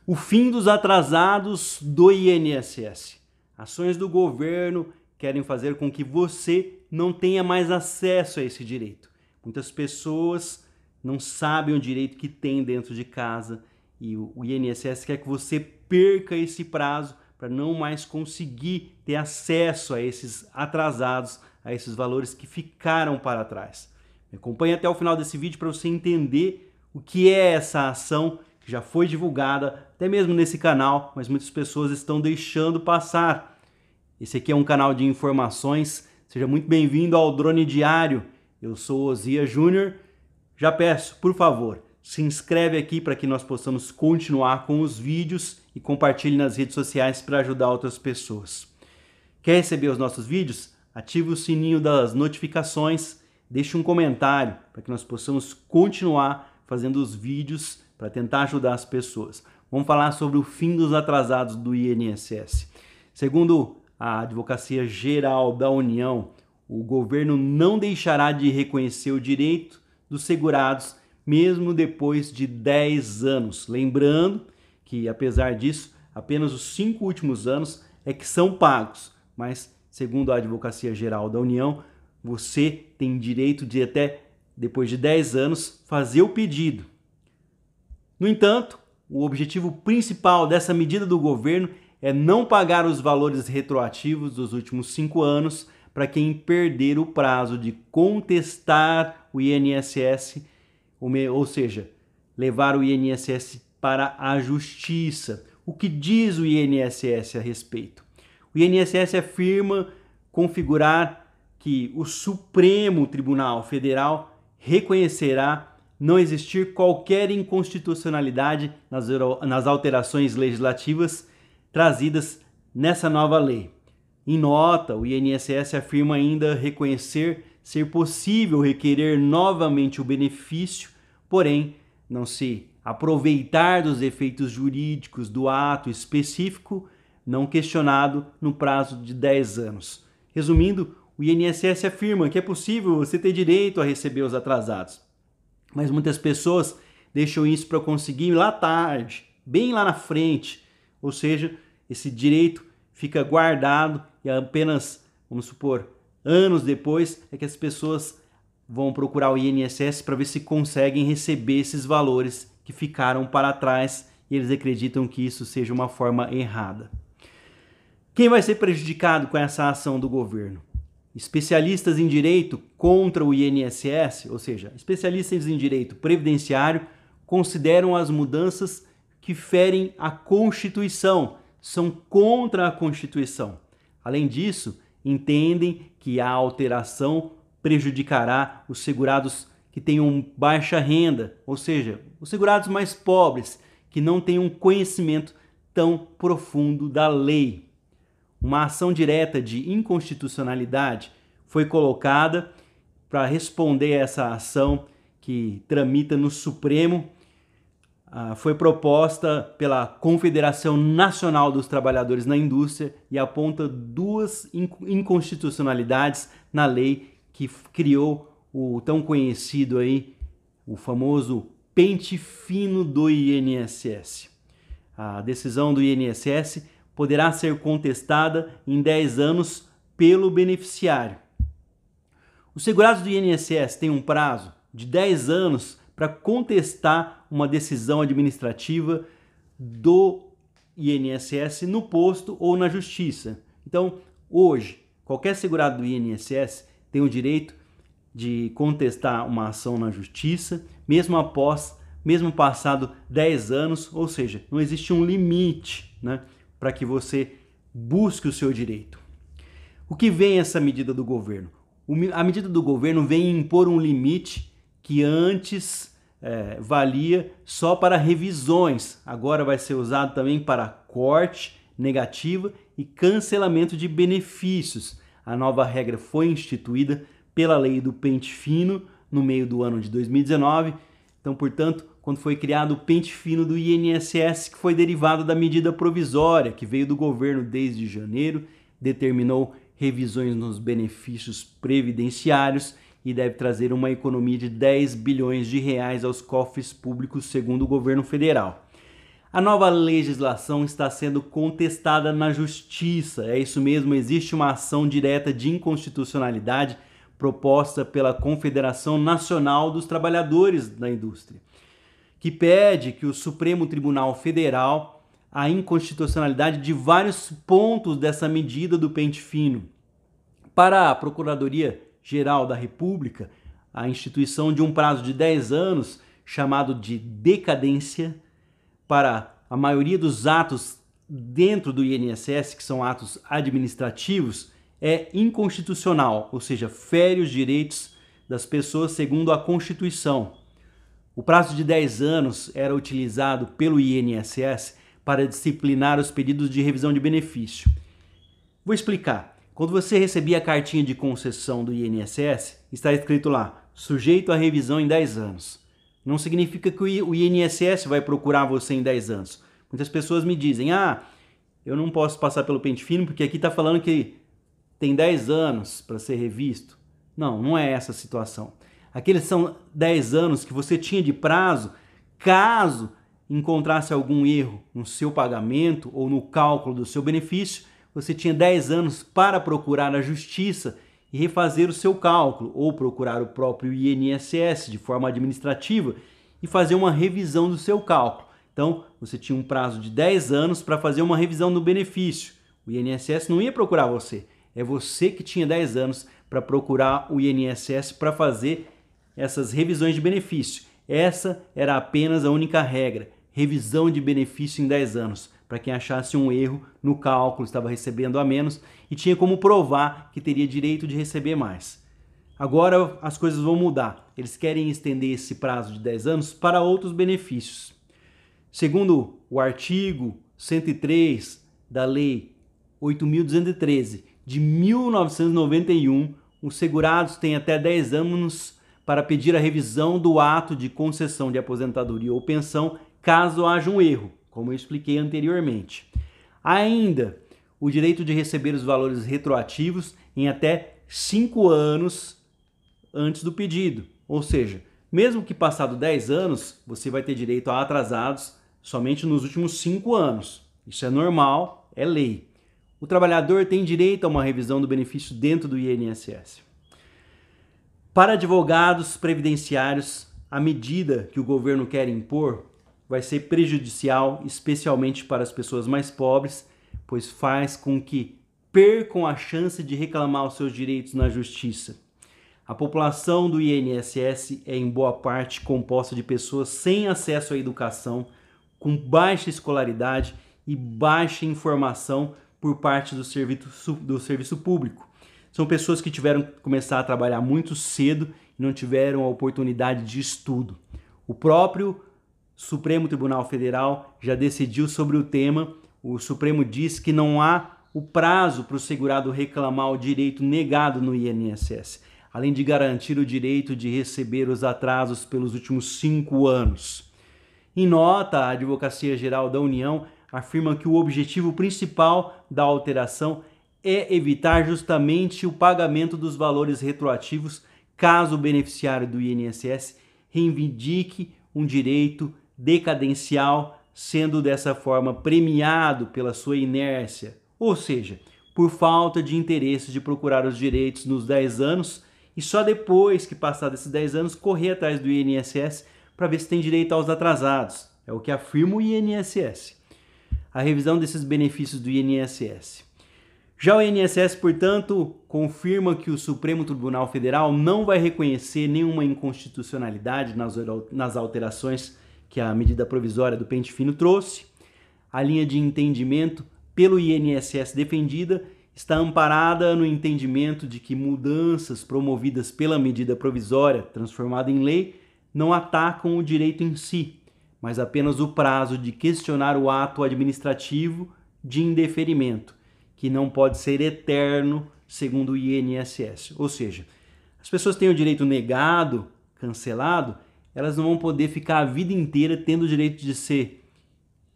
O fim dos atrasados do INSS. Ações do governo querem fazer com que você não tenha mais acesso a esse direito. Muitas pessoas não sabem o direito que tem dentro de casa e o INSS quer que você perca esse prazo para não mais conseguir ter acesso a esses atrasados, a esses valores que ficaram para trás. Me acompanhe até o final desse vídeo para você entender o que é essa ação que já foi divulgada, até mesmo nesse canal, mas muitas pessoas estão deixando passar. Esse aqui é um canal de informações, seja muito bem-vindo ao Drone Diário. Eu sou Osias Júnior. Já peço, por favor, se inscreve aqui para que nós possamos continuar com os vídeos e compartilhe nas redes sociais para ajudar outras pessoas. Quer receber os nossos vídeos? Ative o sininho das notificações, deixe um comentário para que nós possamos continuar fazendo os vídeos para tentar ajudar as pessoas. Vamos falar sobre o fim dos atrasados do INSS. Segundo a Advocacia Geral da União, o governo não deixará de reconhecer o direito dos segurados mesmo depois de 10 anos. Lembrando que, apesar disso, apenas os 5 últimos anos é que são pagos, mas, segundo a Advocacia Geral da União, você tem direito de até, depois de 10 anos, fazer o pedido. No entanto, o objetivo principal dessa medida do governo é não pagar os valores retroativos dos últimos 5 anos para quem perder o prazo de contestar o INSS, ou seja, levar o INSS para a justiça. O que diz o INSS a respeito? O INSS afirma configurar que o Supremo Tribunal Federal reconhecerá não existir qualquer inconstitucionalidade nas alterações legislativas trazidas nessa nova lei. Em nota, o INSS afirma ainda reconhecer ser possível requerer novamente o benefício, porém não se aproveitar dos efeitos jurídicos do ato específico não questionado no prazo de 10 anos. Resumindo, o INSS afirma que é possível você ter direito a receber os atrasados, mas muitas pessoas deixam isso para conseguir lá tarde, bem lá na frente, ou seja, esse direito fica guardado e apenas, vamos supor, anos depois é que as pessoas vão procurar o INSS para ver se conseguem receber esses valores que ficaram para trás e eles acreditam que isso seja uma forma errada. Quem vai ser prejudicado com essa ação do governo? Especialistas em direito contra o INSS, ou seja, especialistas em direito previdenciário, consideram as mudanças que ferem a Constituição, são contra a Constituição. Além disso, entendem que a alteração prejudicará os segurados que tenham baixa renda, ou seja, os segurados mais pobres, que não têm um conhecimento tão profundo da lei. Uma ação direta de inconstitucionalidade foi colocada para responder a essa ação que tramita no Supremo. Foi proposta pela Confederação Nacional dos Trabalhadores na Indústria e aponta 2 inconstitucionalidades na lei que criou o tão conhecido aí, o famoso pente fino do INSS. A decisão do INSS poderá ser contestada em 10 anos pelo beneficiário. Os segurados do INSS têm um prazo de 10 anos para contestar uma decisão administrativa do INSS no posto ou na justiça. Então, hoje, qualquer segurado do INSS tem o direito de contestar uma ação na justiça, mesmo passado 10 anos, ou seja, não existe um limite, né, para que você busque o seu direito. O que vem essa medida do governo? A medida do governo vem impor um limite que antes valia só para revisões, agora vai ser usado também para corte negativa e cancelamento de benefícios. A nova regra foi instituída pela lei do pente fino no meio do ano de 2019, então, portanto, quando foi criado o pente fino do INSS, que foi derivado da medida provisória, que veio do governo desde janeiro, determinou revisões nos benefícios previdenciários e deve trazer uma economia de 10 bilhões de reais aos cofres públicos, segundo o governo federal. A nova legislação está sendo contestada na Justiça. É isso mesmo, existe uma ação direta de inconstitucionalidade proposta pela Confederação Nacional dos Trabalhadores da Indústria, que pede que o Supremo Tribunal Federal a inconstitucionalidade de vários pontos dessa medida do pente fino. Para a Procuradoria-Geral da República, a instituição de um prazo de 10 anos, chamado de decadência, para a maioria dos atos dentro do INSS, que são atos administrativos, é inconstitucional, ou seja, fere os direitos das pessoas segundo a Constituição. O prazo de 10 anos era utilizado pelo INSS para disciplinar os pedidos de revisão de benefício. Vou explicar. Quando você recebia a cartinha de concessão do INSS, está escrito lá, sujeito à revisão em 10 anos. Não significa que o INSS vai procurar você em 10 anos. Muitas pessoas me dizem, eu não posso passar pelo pente fino porque aqui está falando que tem 10 anos para ser revisto. Não, não é essa a situação. Aqueles são 10 anos que você tinha de prazo, caso encontrasse algum erro no seu pagamento ou no cálculo do seu benefício, você tinha 10 anos para procurar a justiça e refazer o seu cálculo, ou procurar o próprio INSS de forma administrativa e fazer uma revisão do seu cálculo. Então, você tinha um prazo de 10 anos para fazer uma revisão do benefício. O INSS não ia procurar você, é você que tinha 10 anos para procurar o INSS para fazer essas revisões de benefício. Essa era apenas a única regra, revisão de benefício em 10 anos. Para quem achasse um erro no cálculo, estava recebendo a menos e tinha como provar que teria direito de receber mais. Agora as coisas vão mudar. Eles querem estender esse prazo de 10 anos para outros benefícios. Segundo o artigo 103 da Lei 8.213 de 1991, os segurados têm até 10 anos para pedir a revisão do ato de concessão de aposentadoria ou pensão caso haja um erro, como eu expliquei anteriormente. Ainda, o direito de receber os valores retroativos em até 5 anos antes do pedido. Ou seja, mesmo que passado 10 anos, você vai ter direito a atrasados somente nos últimos 5 anos. Isso é normal, é lei. O trabalhador tem direito a uma revisão do benefício dentro do INSS. Para advogados previdenciários, a medida que o governo quer impor vai ser prejudicial, especialmente para as pessoas mais pobres, pois faz com que percam a chance de reclamar os seus direitos na justiça. A população do INSS é em boa parte composta de pessoas sem acesso à educação, com baixa escolaridade e baixa informação por parte do serviço público. São pessoas que tiveram que começar a trabalhar muito cedo e não tiveram a oportunidade de estudo. O próprio Supremo Tribunal Federal já decidiu sobre o tema. O Supremo diz que não há o prazo para o segurado reclamar o direito negado no INSS, além de garantir o direito de receber os atrasos pelos últimos 5 anos. Em nota, a Advocacia Geral da União afirma que o objetivo principal da alteração é evitar justamente o pagamento dos valores retroativos caso o beneficiário do INSS reivindique um direito decadencial, sendo dessa forma premiado pela sua inércia, ou seja, por falta de interesse de procurar os direitos nos 10 anos e só depois que passar desses 10 anos correr atrás do INSS para ver se tem direito aos atrasados. É o que afirma o INSS. A revisão desses benefícios do INSS. Já o INSS, portanto, confirma que o Supremo Tribunal Federal não vai reconhecer nenhuma inconstitucionalidade nas alterações que a medida provisória do pente fino trouxe. A linha de entendimento pelo INSS defendida está amparada no entendimento de que mudanças promovidas pela medida provisória transformada em lei não atacam o direito em si, mas apenas o prazo de questionar o ato administrativo de indeferimento, que não pode ser eterno, segundo o INSS. Ou seja, as pessoas têm o direito negado, cancelado, elas não vão poder ficar a vida inteira tendo o direito de ser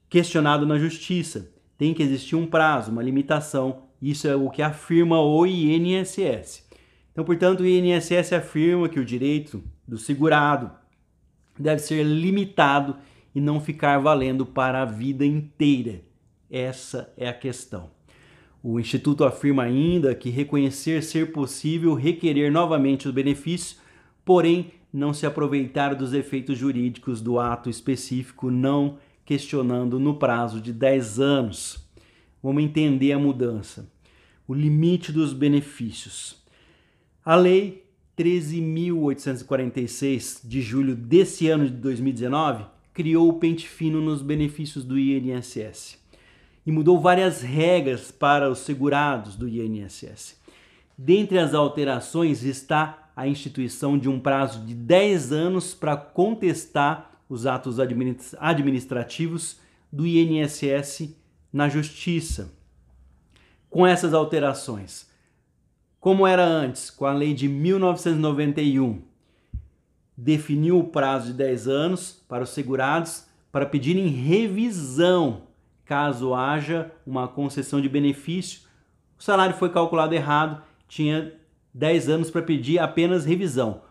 questionado na justiça. Tem que existir um prazo, uma limitação. Isso é o que afirma o INSS. Então, portanto, o INSS afirma que o direito do segurado deve ser limitado e não ficar valendo para a vida inteira. Essa é a questão. O Instituto afirma ainda que reconhecer ser possível requerer novamente o benefício, porém não se aproveitar dos efeitos jurídicos do ato específico, não questionando no prazo de 10 anos. Vamos entender a mudança. O limite dos benefícios. A Lei 13.846, de julho desse ano de 2019, criou o pente fino nos benefícios do INSS e mudou várias regras para os segurados do INSS. Dentre as alterações está a instituição de um prazo de 10 anos para contestar os atos administrativos do INSS na Justiça. Com essas alterações, como era antes, com a lei de 1991, definiu o prazo de 10 anos para os segurados para pedirem revisão caso haja uma concessão de benefício. O salário foi calculado errado, tinha 10 anos para pedir apenas revisão.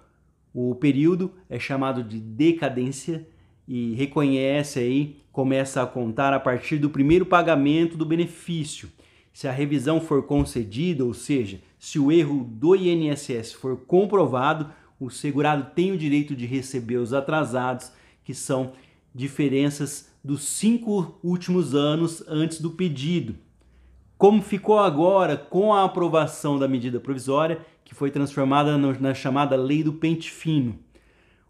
O período é chamado de decadência e reconhece aí, começa a contar a partir do primeiro pagamento do benefício. Se a revisão for concedida, ou seja, se o erro do INSS for comprovado, o segurado tem o direito de receber os atrasados, que são diferenças dos 5 últimos anos antes do pedido. Como ficou agora com a aprovação da medida provisória, que foi transformada na chamada Lei do Pente Fino.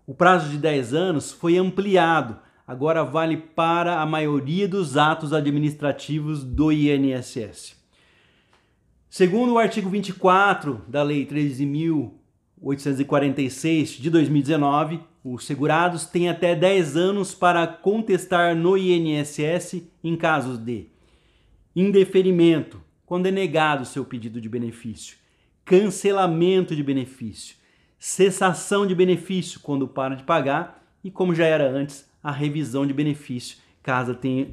O prazo de 10 anos foi ampliado, agora vale para a maioria dos atos administrativos do INSS. Segundo o artigo 24 da Lei 13.846 de 2019, os segurados têm até 10 anos para contestar no INSS em casos de indeferimento, quando é negado o seu pedido de benefício, cancelamento de benefício, cessação de benefício, quando para de pagar, e como já era antes, a revisão de benefício. Caso tenha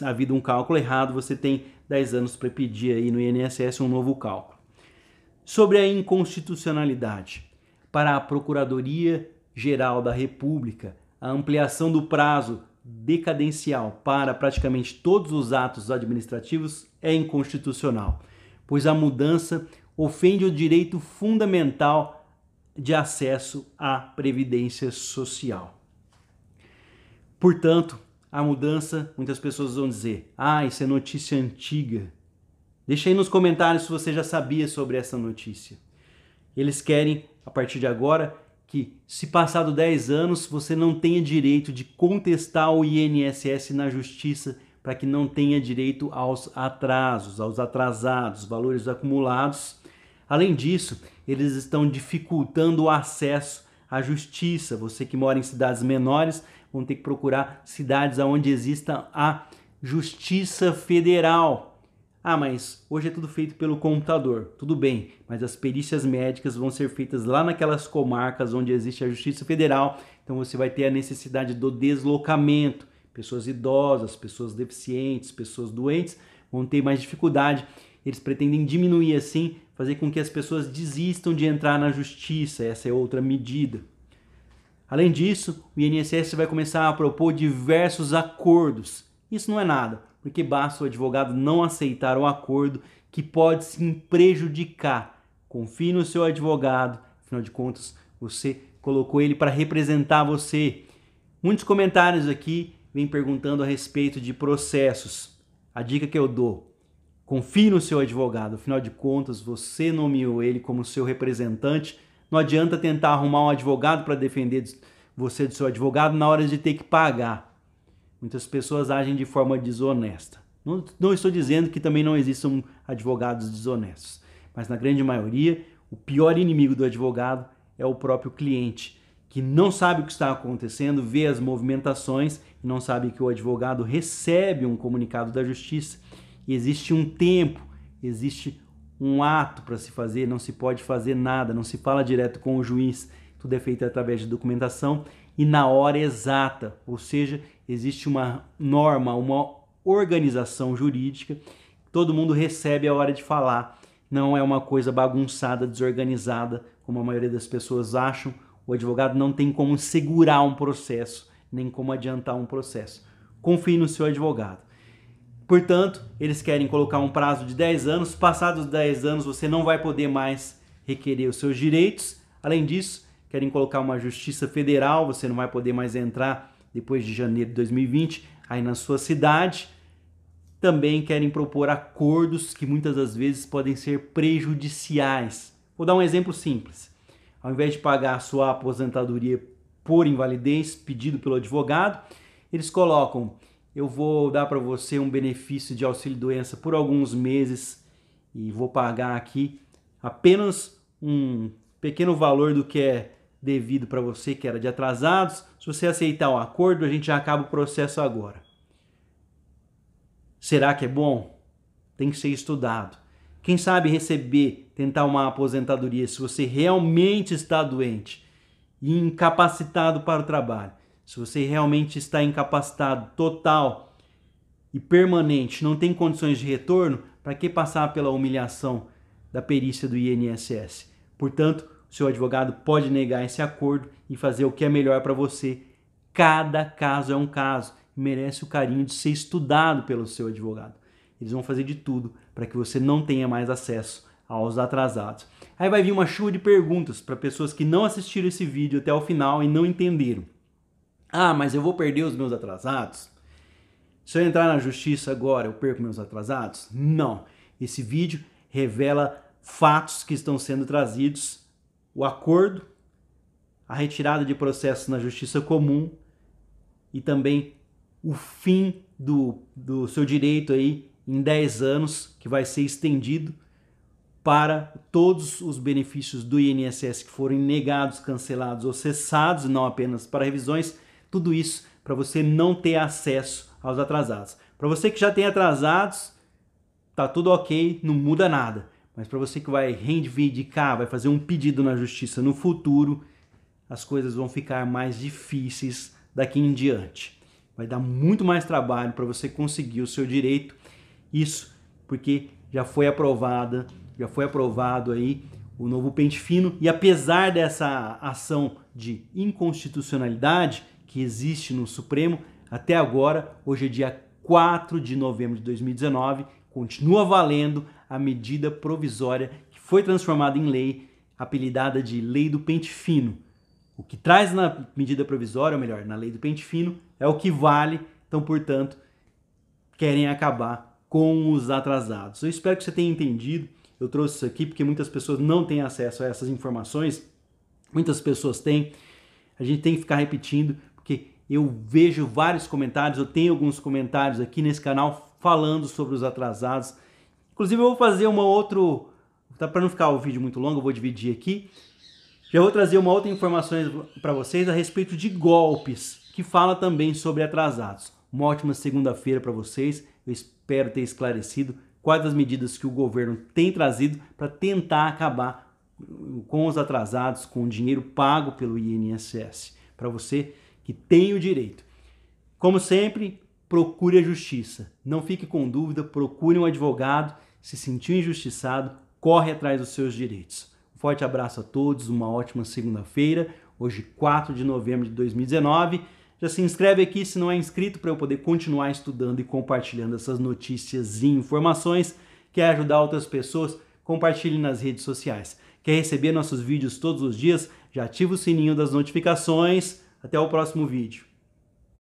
havido um cálculo errado, você tem 10 anos para pedir aí no INSS um novo cálculo. Sobre a inconstitucionalidade, para a Procuradoria-Geral da República, a ampliação do prazo decadencial para praticamente todos os atos administrativos é inconstitucional, pois a mudança ofende o direito fundamental de acesso à previdência social. Portanto, a mudança, muitas pessoas vão dizer, isso é notícia antiga. Deixa aí nos comentários se você já sabia sobre essa notícia. Eles querem, a partir de agora, que se passado 10 anos você não tenha direito de contestar o INSS na justiça para que não tenha direito aos atrasos, aos atrasados, valores acumulados. Além disso, eles estão dificultando o acesso à justiça. Você que mora em cidades menores vão ter que procurar cidades onde exista a Justiça Federal. Mas hoje é tudo feito pelo computador. Tudo bem, mas as perícias médicas vão ser feitas lá naquelas comarcas onde existe a Justiça Federal. Então você vai ter a necessidade do deslocamento. Pessoas idosas, pessoas deficientes, pessoas doentes vão ter mais dificuldade. Eles pretendem diminuir assim, fazer com que as pessoas desistam de entrar na justiça. Essa é outra medida. Além disso, o INSS vai começar a propor diversos acordos. Isso não é nada, porque basta o advogado não aceitar o acordo que pode sim prejudicar. Confie no seu advogado, afinal de contas, você colocou ele para representar você. Muitos comentários aqui vêm perguntando a respeito de processos. A dica que eu dou: confie no seu advogado, afinal de contas, você nomeou ele como seu representante. Não adianta tentar arrumar um advogado para defender você do seu advogado na hora de ter que pagar. Muitas pessoas agem de forma desonesta. Não estou dizendo que também não existam advogados desonestos, mas na grande maioria, o pior inimigo do advogado é o próprio cliente, que não sabe o que está acontecendo, vê as movimentações e não sabe que o advogado recebe um comunicado da justiça e existe um tempo, existe um ato para se fazer, não se pode fazer nada, não se fala direto com o juiz, tudo é feito através de documentação e na hora exata, ou seja, existe uma norma, uma organização jurídica, todo mundo recebe a hora de falar, não é uma coisa bagunçada, desorganizada, como a maioria das pessoas acham. O advogado não tem como segurar um processo nem como adiantar um processo. Confie no seu advogado. Portanto, eles querem colocar um prazo de 10 anos. Passados 10 anos, você não vai poder mais requerer os seus direitos. Além disso, querem colocar uma justiça federal. Você não vai poder mais entrar depois de janeiro de 2020 aí na sua cidade. Também querem propor acordos que muitas das vezes podem ser prejudiciais. Vou dar um exemplo simples. Ao invés de pagar a sua aposentadoria por invalidez, pedido pelo advogado, eles colocam: eu vou dar para você um benefício de auxílio-doença por alguns meses e vou pagar aqui apenas um pequeno valor do que é devido para você, que era de atrasados. Se você aceitar o acordo, a gente já acaba o processo agora. Será que é bom? Tem que ser estudado. Quem sabe tentar uma aposentadoria se você realmente está doente e incapacitado para o trabalho. Se você realmente está incapacitado total e permanente, não tem condições de retorno, para que passar pela humilhação da perícia do INSS? Portanto, o seu advogado pode negar esse acordo e fazer o que é melhor para você. Cada caso é um caso e merece o carinho de ser estudado pelo seu advogado. Eles vão fazer de tudo para que você não tenha mais acesso aos atrasados. Aí vai vir uma chuva de perguntas para pessoas que não assistiram esse vídeo até o final e não entenderam. Ah, mas eu vou perder os meus atrasados? Se eu entrar na justiça agora, eu perco meus atrasados? Não. Esse vídeo revela fatos que estão sendo trazidos, o acordo, a retirada de processos na justiça comum e também o fim do seu direito aí em 10 anos, que vai ser estendido para todos os benefícios do INSS que forem negados, cancelados ou cessados, não apenas para revisões. Tudo isso para você não ter acesso aos atrasados. Para você que já tem atrasados, tá tudo ok, não muda nada. Mas para você que vai reivindicar, vai fazer um pedido na justiça no futuro, as coisas vão ficar mais difíceis daqui em diante. Vai dar muito mais trabalho para você conseguir o seu direito. Isso porque já foi aprovado aí o novo pente fino, e apesar dessa ação de inconstitucionalidade que existe no Supremo, até agora, hoje é dia 4 de novembro de 2019, continua valendo a medida provisória que foi transformada em lei, apelidada de Lei do Pente Fino. O que traz na medida provisória, ou melhor, na Lei do Pente Fino, é o que vale. Então, portanto, querem acabar com os atrasados. Eu espero que você tenha entendido. Eu trouxe isso aqui porque muitas pessoas não têm acesso a essas informações. Muitas pessoas têm. A gente tem que ficar repetindo, porque eu vejo vários comentários, eu tenho alguns comentários aqui nesse canal falando sobre os atrasados. Inclusive eu vou fazer para não ficar o vídeo muito longo, eu vou dividir aqui. Já vou trazer uma outra informação para vocês a respeito de golpes, que fala também sobre atrasados. Uma ótima segunda-feira para vocês. Eu espero ter esclarecido quais as medidas que o governo tem trazido para tentar acabar com os atrasados, com o dinheiro pago pelo INSS, para você que tem o direito. Como sempre, procure a justiça. Não fique com dúvida, procure um advogado. Se sentiu injustiçado, corre atrás dos seus direitos. Um forte abraço a todos, uma ótima segunda-feira, hoje 4 de novembro de 2019. Já se inscreve aqui se não é inscrito para eu poder continuar estudando e compartilhando essas notícias e informações. Quer ajudar outras pessoas? Compartilhe nas redes sociais. Quer receber nossos vídeos todos os dias? Já ativa o sininho das notificações. Até o próximo vídeo.